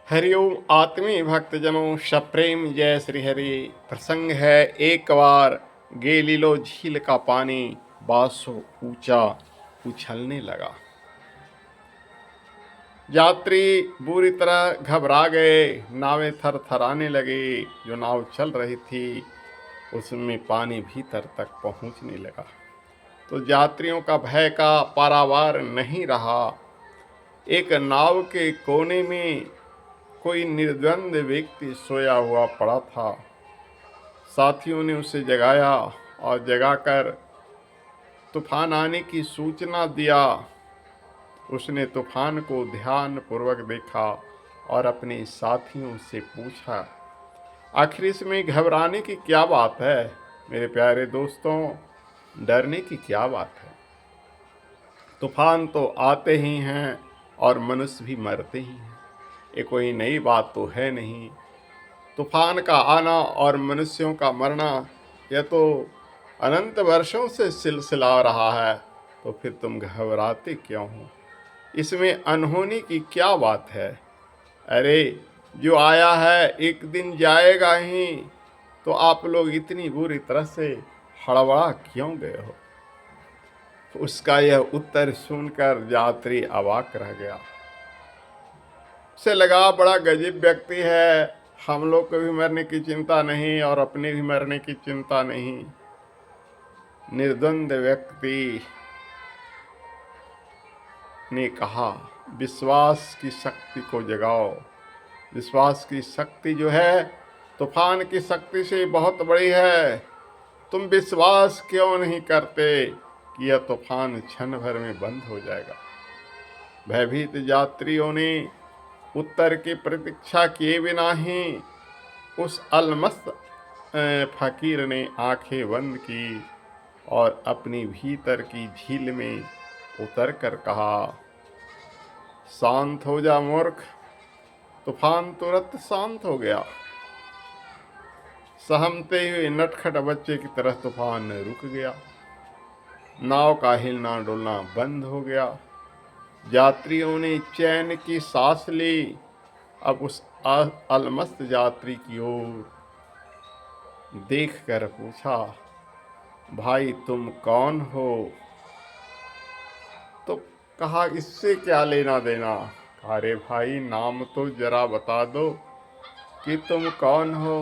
हरिओम आत्मीय भक्तजनों सप्रेम जय श्री हरि। प्रसंग है एक बार गेलीलो झील का पानी 1200 ऊंचा उछलने लगा। यात्री बुरी तरह घबरा गए, नावें थर थराने लगे। जो नाव चल रही थी उसमें पानी भीतर तक पहुंचने लगा तो यात्रियों का भय का पारावार नहीं रहा। एक नाव के कोने में कोई निर्द्वंद व्यक्ति सोया हुआ पड़ा था। साथियों ने उसे जगाया और जगाकर तूफान आने की सूचना दिया। उसने तूफान को ध्यान पूर्वक देखा और अपने साथियों से पूछा, आखिर इसमें घबराने की क्या बात है? मेरे प्यारे दोस्तों, डरने की क्या बात है? तूफान तो आते ही हैं और मनुष्य भी मरते ही हैं। ये कोई नई बात तो है नहीं। तूफान का आना और मनुष्यों का मरना यह तो अनंत वर्षों से सिलसिला रहा है। तो फिर तुम घबराते क्यों हो? इसमें अनहोनी की क्या बात है? अरे, जो आया है एक दिन जाएगा ही, तो आप लोग इतनी बुरी तरह से हड़बड़ा क्यों गए हो? उसका यह उत्तर सुनकर यात्री अवाक रह गया। उसे लगा बड़ा गजीब व्यक्ति है। हम लोग को भी मरने की चिंता नहीं और अपने भी मरने की चिंता नहीं। निर्द्वंद व्यक्ति ने कहा, विश्वास की शक्ति को जगाओ। विश्वास की शक्ति जो है तूफान की शक्ति से बहुत बड़ी है। तुम विश्वास क्यों नहीं करते कि यह तूफान क्षण भर में बंद हो जाएगा? भयभीत यात्रियों ने उत्तर की प्रतीक्षा किए बिना ही उस अलमस्त फकीर ने आंखें बंद की और अपनी भीतर की झील में उतर कर कहा, शांत हो जा मूर्ख। तूफान तुरंत शांत हो गया। सहमते हुए नटखट बच्चे की तरह तूफान रुक गया। नाव का हिलना डुलना बंद हो गया। यात्रियों ने चैन की सांस ली। अब उस अलमस्त यात्री की ओर देखकर पूछा, भाई तुम कौन हो? तो कहा, इससे क्या लेना देना? अरे भाई, नाम तो जरा बता दो कि तुम कौन हो?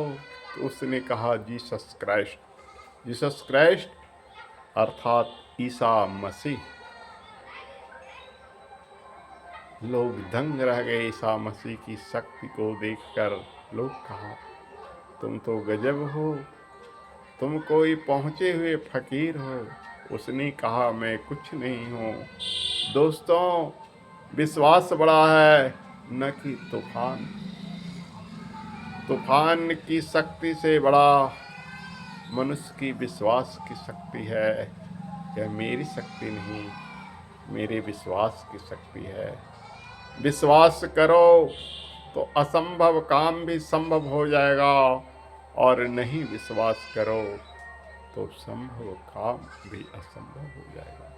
तो उसने कहा, जीसस क्राइस्ट। जीसस क्राइस्ट अर्थात ईसा मसीह। लोग दंग रह गए ईसा मसीह की शक्ति को देखकर। लोग कहा, तुम तो गजब हो, तुम कोई पहुंचे हुए फकीर हो। उसने कहा, मैं कुछ नहीं हूँ। दोस्तों, विश्वास बड़ा है, न कि तूफान। तूफान की शक्ति से बड़ा मनुष्य की विश्वास की शक्ति है। यह मेरी शक्ति नहीं, मेरे विश्वास की शक्ति है। विश्वास करो तो असंभव काम भी संभव हो जाएगा, और नहीं विश्वास करो तो संभव काम भी असंभव हो जाएगा।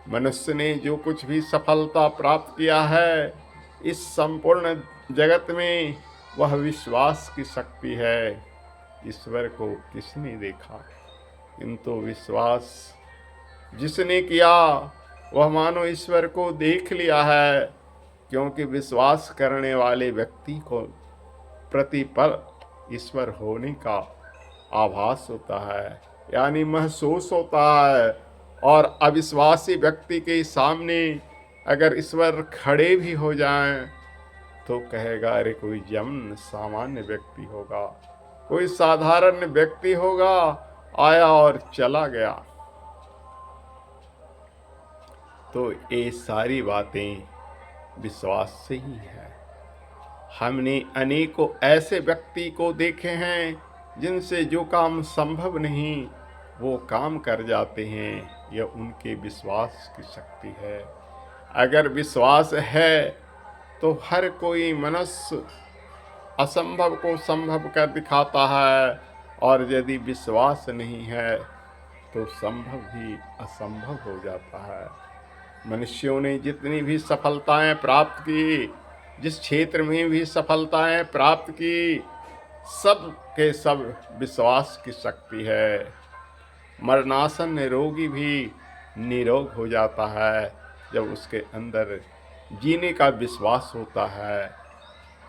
मनुष्य ने जो कुछ भी सफलता प्राप्त किया है इस संपूर्ण जगत में, वह विश्वास की शक्ति है। ईश्वर को किसने देखा? किंतु विश्वास जिसने किया वह मानो ईश्वर को देख लिया है, क्योंकि विश्वास करने वाले व्यक्ति को प्रतिपल ईश्वर होने का आभास होता है, यानी महसूस होता है। और अविश्वासी व्यक्ति के सामने अगर ईश्वर खड़े भी हो जाएं तो कहेगा, अरे कोई जन्म सामान्य व्यक्ति होगा, कोई साधारण व्यक्ति होगा, आया और चला गया। तो ये सारी बातें विश्वास से ही है। हमने अनेकों ऐसे व्यक्ति को देखे हैं जिनसे जो काम संभव नहीं वो काम कर जाते हैं। यह उनके विश्वास की शक्ति है। अगर विश्वास है तो हर कोई मनुष्य असंभव को संभव कर दिखाता है, और यदि विश्वास नहीं है तो संभव भी असंभव हो जाता है। मनुष्यों ने जितनी भी सफलताएं प्राप्त की जिस क्षेत्र में भी सफलताएं प्राप्त की, सब के सब विश्वास की शक्ति है। मरणासन रोगी भी निरोग हो जाता है जब उसके अंदर जीने का विश्वास होता है।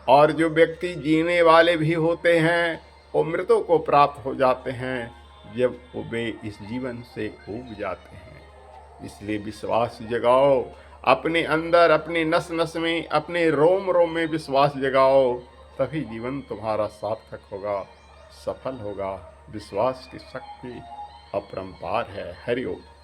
और जो व्यक्ति जीने वाले भी होते हैं वो मृतों को प्राप्त हो जाते हैं जब वो वे इस जीवन से उब जाते हैं। इसलिए विश्वास जगाओ अपने अंदर, अपने नस नस में, अपने रोम रोम में विश्वास जगाओ, तभी जीवन तुम्हारा सार्थक होगा, सफल होगा। विश्वास की शक्ति अपरंपार है। हरि ओम।